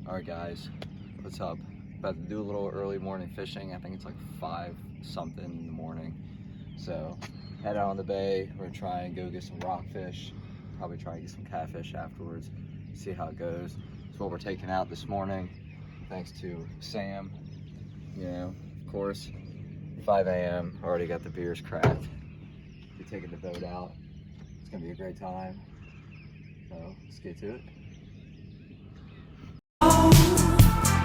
Alright guys, what's up? About to do a little early morning fishing. I think it's like 5 something in the morning. So head out on the bay. We're gonna try and go get some rockfish. Probably try and get some catfish afterwards. See how it goes. That's what we're taking out this morning. Thanks to Sam. You know, of course. 5 a.m. Already got the beers cracked. We're taking the boat out. It's gonna be a great time. So let's get to it.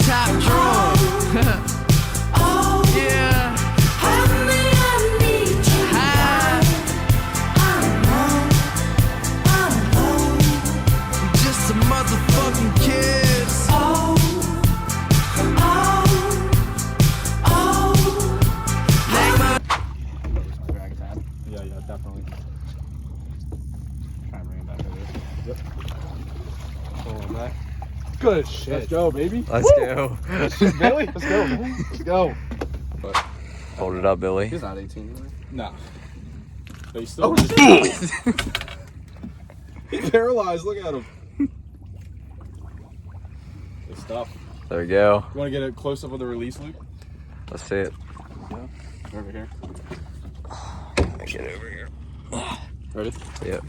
Top drawer. Yeah. Just some motherfucking kids. Yeah, definitely. Try and bring it back over. Yep. Pull it back. Good shit. Let's go, baby. Let's go. Billy, let's go, man. Let's go. But Hold it up, Billy. he's not 18 anyway. Nah. But he's still. He's paralyzed. Look at him. Good stuff. There we go. You want to get a close up of the release, Luke? Let's see it. Yeah. Over here. Get over here. Ready? Yep.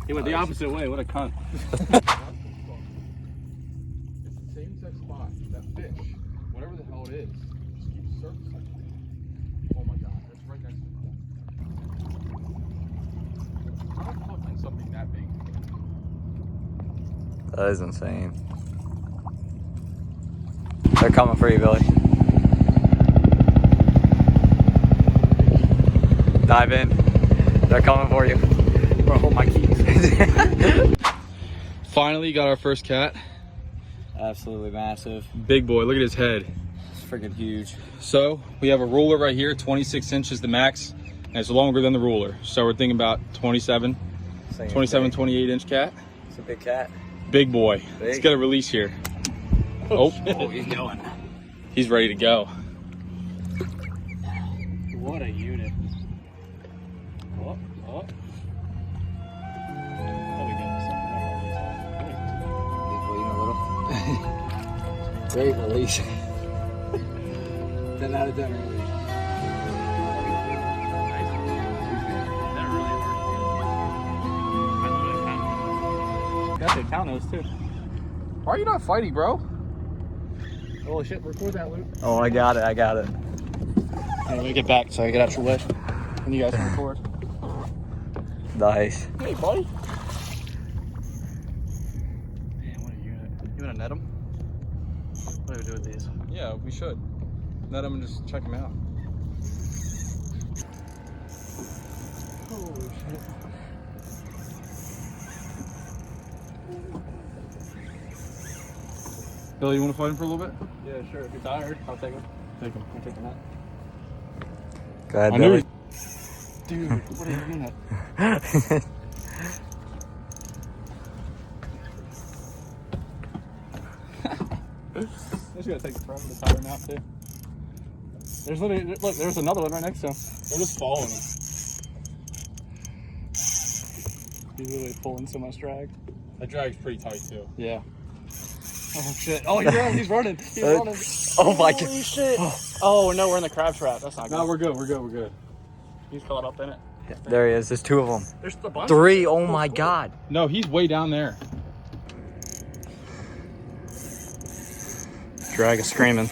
He went the opposite way. What a cunt. It's the same exact spot. That fish, whatever the hell it is, just keeps surfacing. Oh my god, that's right next to it. How the fuck can something that big? That is insane. They're coming for you, Billy. Dive in. They're coming for you. Bro, hold my keys. Finally got our first cat. Absolutely massive. Big boy, look at his head. It's freaking huge. So we have a ruler right here, 26 inches the max, and it's longer than the ruler. So we're thinking about 27, 28 inch cat. It's a big cat. Big boy. Big. Let's get a release here. Oh, He's going. he's ready to go. What a unit. Oh. He's waiting a little. Great release. 10 out of 10 release. Got the count those too. Why are you not fighting, bro? Holy shit, record that, Luke. Oh, I got it. Hey, let me get back so I get out your way. And you guys can record. Nice. Hey, buddy. Man, what a unit. You want to net them? What do we do with these? Yeah, we should. Let him and just check him out. Holy shit. Billy, you want to fight him for a little bit? Yeah, sure. If you're tired, I'll take them. Take him. I'm taking that. Go ahead, I knew Billy. Dude, what a unit. Just gotta take the forever to tire him out too. There's literally, look, there's another one right next to him. They're just following him. He's literally pulling so much drag. That drag's pretty tight too. Yeah. Oh shit. Oh, he's running. He's running. Oh my god. Holy shit. Oh no, we're in the crab trap. That's not good. No, we're good. We're good. He's caught up in it. There he is. There's 2 of them. There's a bunch. 3. Oh my god. No, he's way down there. Drag is screaming.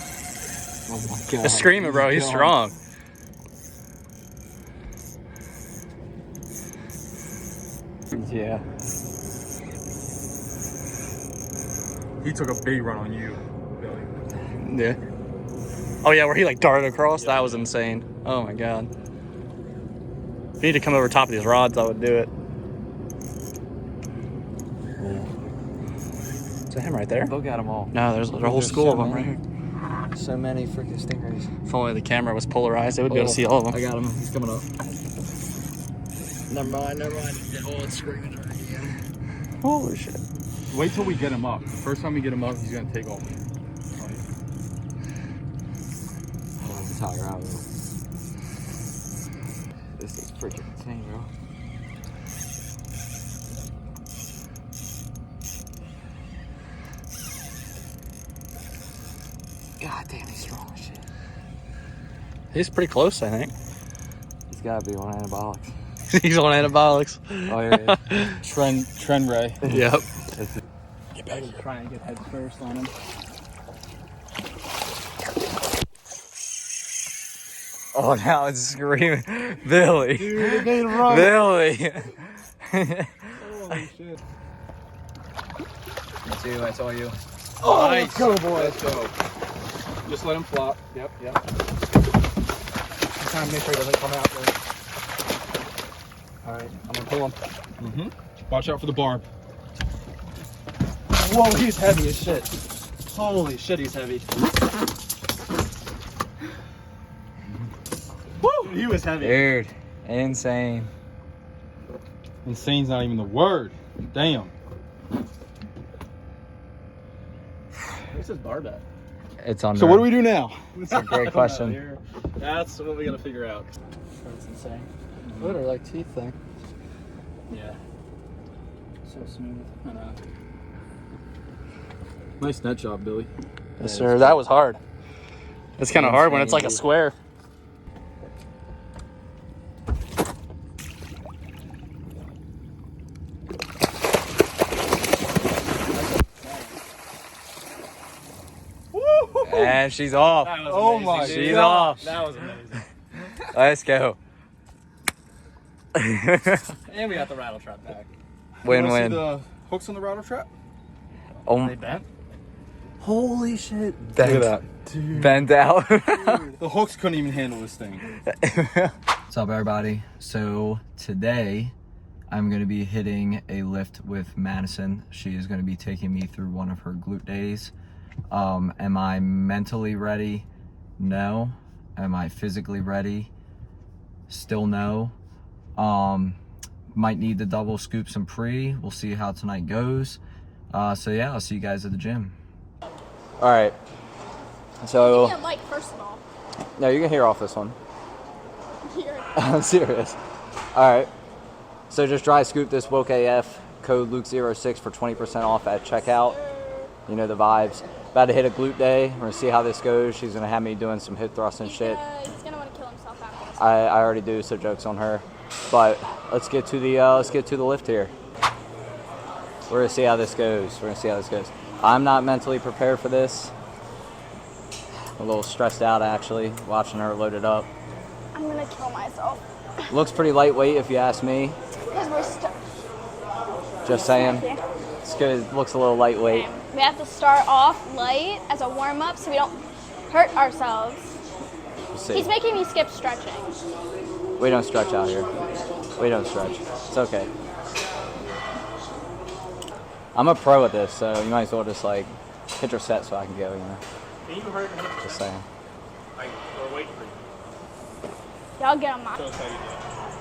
Oh my god. He's screaming, bro. He's strong. Yeah. He took a big run on you, Billy. Yeah. Oh yeah, where he like darted across? That was insane. Oh my god. If you need to come over top of these rods, I would do it. Is that him right there? Look at them all. No, there's a whole There's school so of them many. right here. So many freaking stingrays. Oh. If only the camera was polarized, they would be able to see all of them. I got him. He's coming up. Never mind. Oh, it's screaming already again. Holy shit. Wait till we get him up. The first time we get him up, he's gonna take off. Tire out, bro. This is freaking insane, bro. God damn, he's strong as shit. He's pretty close, I think. He's gotta be on anabolics. He's on anabolics. Oh yeah. Trend Ray. Yep. Get back here. Trying to get head first on him. Oh, now it's screaming, Billy. Dude, it made him run. Billy. Holy shit. Let's see, that's all you. Oh, nice. Let's go, boy. Let's go. Just let him flop. Yep. Trying to make sure he doesn't come out there. All right, I'm gonna pull him. Mm-hmm. Watch out for the barb. Whoa, he's heavy as shit. Holy shit, he's heavy. Woo! He was heavy. Dude, insane. Insane's not even the word. Damn. Where's his barb at? It's on. So what do we do now? That's a great question. That's what we gotta figure out. That's insane. Literally like teeth thing. Yeah. So smooth. I know. Nice net job, Billy. Yes, sir. That was hard. It's kind of hard when it's like a Insane. square. And she's off. Oh my She's God. off. That was amazing. Let's go. And we got the rattle trap back. Win-win. The hooks on the rattle trap? Oh, They bent? holy shit. Look at that. Dude. Bent out. The hooks couldn't even handle this thing. What's up, everybody? So today I'm going to be hitting a lift with Madison. She is going to be taking me through one of her glute days. Am I mentally ready? No. Am I physically ready? Still no. Might need to double scoop some pre. We'll see how tonight goes. So yeah, I'll see you guys at the gym. All right. So Give me a mic, first of all. no, you can hear off this one. You're- I'm serious. All right. So just dry scoop this woke AF, code Luke06 for 20% off at checkout. You know the vibes. About to hit a glute day. We're gonna see how this goes. She's gonna have me doing some hip thrusts and shit. He's gonna want to kill himself after this. I already do, so joke's on her. But let's get to the lift here. We're gonna see how this goes. I'm not mentally prepared for this. A little stressed out actually, watching her load it up. I'm gonna kill myself. Looks pretty lightweight if you ask me. Because we're stuck. Just saying. It's good. It looks a little lightweight. We have to start off light as a warm up so we don't hurt ourselves. We'll see. He's making me skip stretching. We don't stretch out here. We don't stretch. It's okay. I'm a pro at this, so you might as well just like hit your set so I can go, you know. Can you hurt him? Just saying. We're waiting for you. Y'all get on my.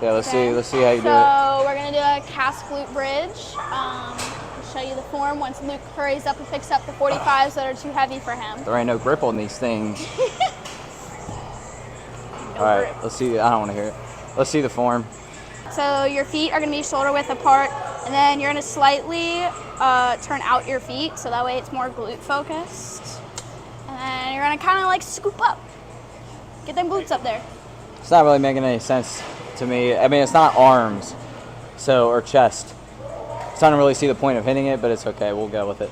Yeah, let's Okay. see how you do it. So we're gonna do a cast glute bridge. I'll show you the form once Luke hurries up and picks up the 45s that are too heavy for him. There ain't no grip on these things. All right, let's see. I don't want to hear it. Let's see the form. So your feet are gonna be shoulder width apart, and then you're gonna slightly turn out your feet so that way it's more glute focused. And then you're gonna kind of like scoop up, get them glutes up there. It's not really making any sense to me. I mean, it's not arms, so or chest. So I don't really see the point of hitting it, but it's okay. We'll go with it.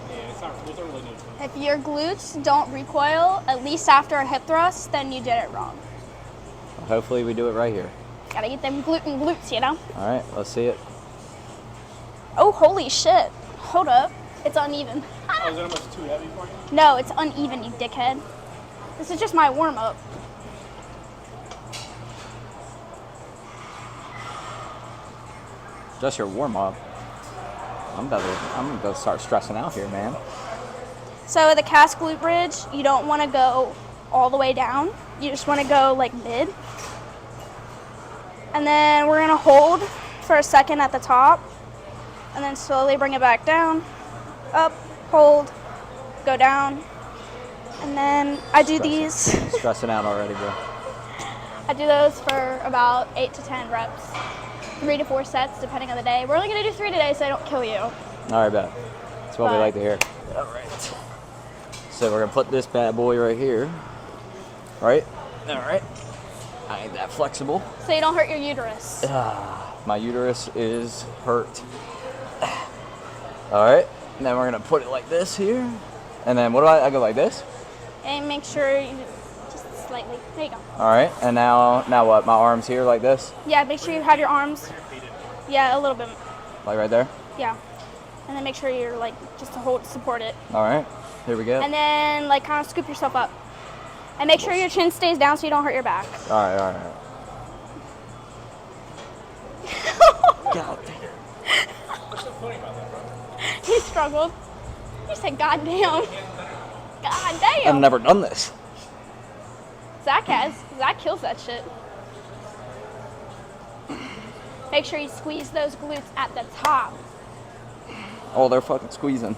If your glutes don't recoil at least after a hip thrust, then you did it wrong. Hopefully, we do it right here. Gotta get them glutes, you know. All right, let's see it. Oh, holy shit! Hold up, it's uneven. Oh, is it almost too heavy for you? No, it's uneven, you dickhead. This is just my warm up. Just your warm up. I'm about to start stressing out here, man. So with a cast glute bridge, you don't want to go all the way down. You just want to go like mid. And then we're gonna hold for a second at the top, and then slowly bring it back down, up, hold, go down, and then I do these. Stressing out already, bro. I do those for about 8 to 10 reps, 3 to 4 sets depending on the day. We're only gonna do 3 today, so I don't kill you. All right, bet. That's what we But- like to hear. All right. So we're gonna put this bad boy right here. Right? All right. I ain't that flexible. So you don't hurt your uterus. My uterus is hurt. All right. And then we're gonna put it like this here. And then what do I go like this? And make sure you just slightly. There you go. All right. And now what? My arms here like this? Yeah, make sure you have your arms. Yeah, a little bit. Like right there? Yeah. And then make sure you're like just to hold, support it. All right. Here we go. And then like kind of scoop yourself up. And make sure your chin stays down so you don't hurt your back. All right. All right. God damn. What's so funny about that, bro? He struggled. He said, God damn. God damn. I've never done this. Zach has. Zach kills that shit. Make sure you squeeze those glutes at the top. Oh, they're fucking squeezing.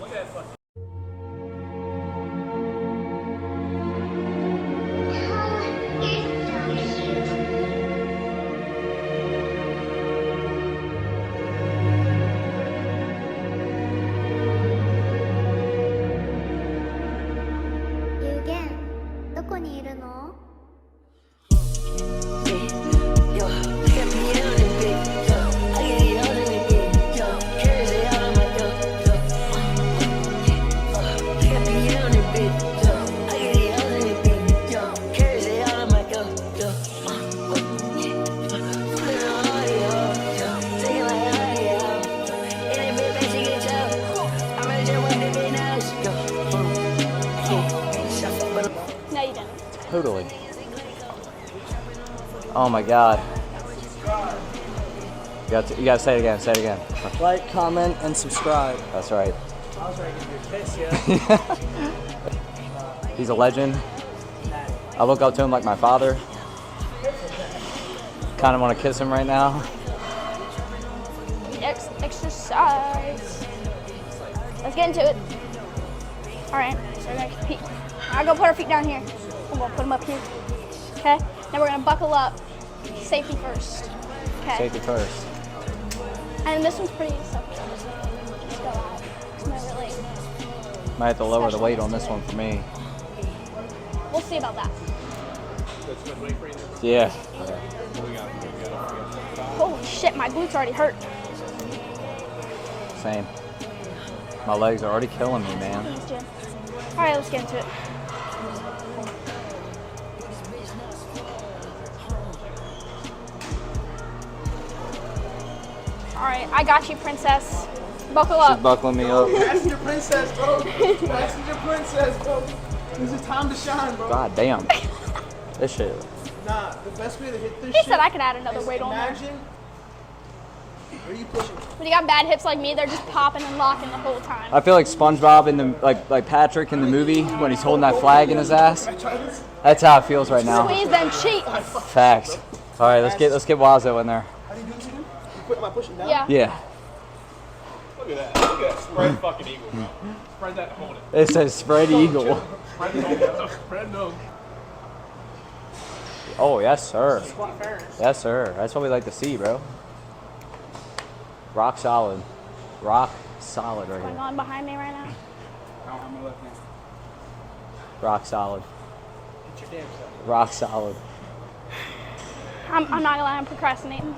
No, you didn't. Totally. Oh my God. You gotta say it again. Say it again. Like, comment, and subscribe. That's right. I was ready to give you a kiss, yeah. He's a legend. I look up to him like my father. Kind of want to kiss him right now. Exercise. Let's get into it. All right, so we're gonna compete. I'm gonna put our feet down here. I'm gonna put them up here. Okay. Then we're gonna buckle up. Safety first. Okay. Safety first. And this one's pretty simple. Just go out. It's not really. Might have to lower the weight on this one for me. We'll see about that. Yeah. Holy shit, my glutes already hurt. Same. My legs are already killing me, man. Thanks, Jim. All right, let's get into it. All right, I got you, princess. Buckle She's up. buckling me up. Passenger princess, bro. Passenger princess, bro. This is time to shine, bro. God damn. This shit. Nah, the best way to hit this He shit said I could add another is weight on there. imagine. Where are you pushing? When you got bad hips like me, they're just popping and locking the whole time. I feel like SpongeBob in the like Patrick in the movie when he's holding that flag in his ass. Try this. That's how it feels right now. Squeeze them cheeks. Facts. All right, let's get Wazo in there. How do you do what you do? Am I pushing down? Yeah. Yeah. Look at that. Look at that spread fucking eagle, bro. Spread that and hold it. It says spread eagle. Spread and hold it. Spread and hold it. Oh yes, sir. Squat Ferris. Yes, sir. That's what we like to see, bro. Rock solid. Rock solid right Going here. on behind me right now. I don't have my left hand. Rock solid. Get your damn self. Rock solid. I'm not gonna lie, I'm procrastinating.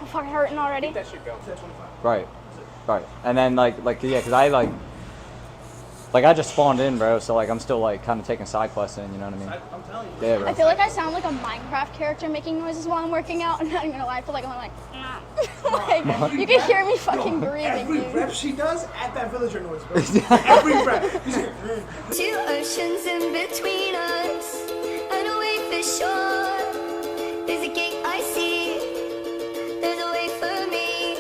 I'm fucking hurting already. That shit go. 25. Right. Right. And then like yeah, cause I like I just spawned in, bro. So like I'm still like kind of taking side quests in. You know what I mean? I'm telling you. Yeah, bro. I feel like I sound like a Minecraft character making noises while I'm working out. I'm not even gonna lie, I feel like I'm like, like you can hear me fucking breathing, Every dude. rep she does, add that villager noise, bro. Every rep. She's like, Two oceans in between us, and away for shore. There's a gate I see, there's a way for me.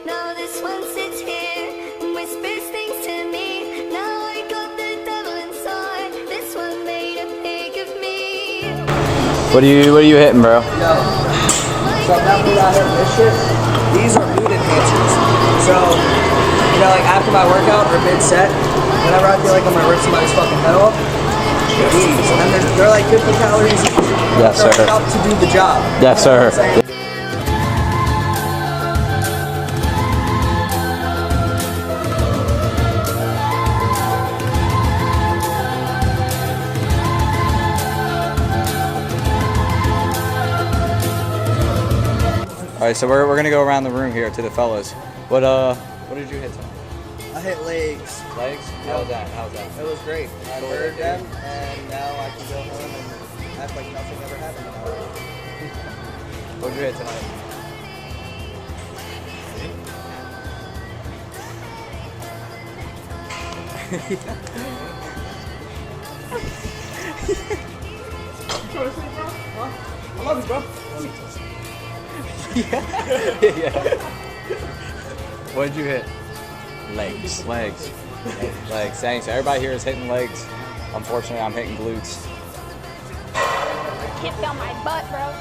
Now this one sits here and whispers things to me. Now I got the devil inside. This one made a pig of me. What are you hitting, bro? So now we got here this shit. These are mood enhancers. So, you know, like after my workout or mid-set, whenever I feel like I'm gonna rip somebody's fucking head off, these. And they're like 50 calories each. Yes, They're sir. enough to do the job. Yes, sir. right, so we're gonna go around the room here to the fellas. What did you hit tonight? I hit legs. Legs? How was that? How was that? It was great. I heard them, and now I can go home and act like nothing ever happened in my life. What did you hit tonight? I love you, bro. Yeah. What did you hit? Legs. Legs. Legs. Thanks. Everybody here is hitting legs. Unfortunately, I'm hitting glutes. Can't feel my butt, bro.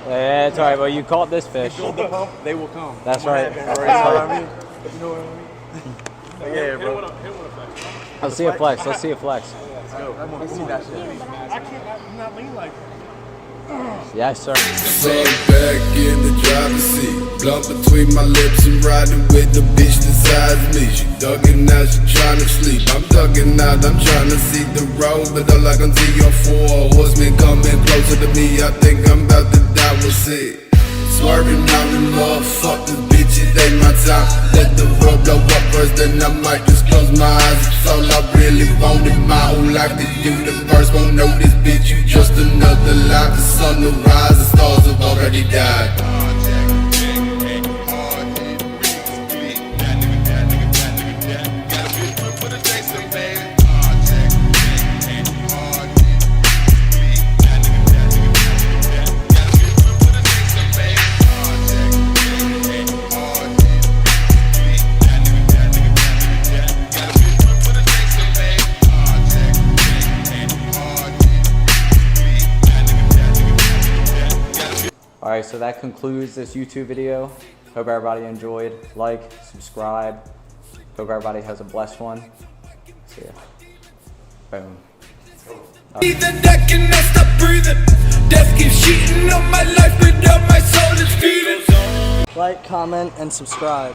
Yeah, that's all right. Well, you caught this fish. Build the pump, they will come. That's right. You know what I mean? You know what I mean? Yeah, bro. Let's see a flex. Let's see a flex. Let's go. Come on, see that shit. I'm not lean like that. Yes, sir. Sat back in the driver's seat, blunt between my lips and riding with the bitch beside me. She ducking out, she tryna sleep. I'm ducking out, I'm tryna see the road, but all I can see are four horsemen coming closer to me. I think I'm about to die, we'll see. Swerving out the motherfuckers, bitch, it ain't my time. Let the road blow up first, then I might just close my eyes. It's all I really wanted my whole life. The universe won't know this, bitch, you just another life. The sun will rise, the stars have already died. Alright, so that concludes this YouTube video. Hope everybody enjoyed. Like, subscribe. Hope everybody has a blessed one. See ya. Boom. That I cannot stop breathing. Death keeps cheating on my life, but now my soul is feeding. Like, comment, and subscribe.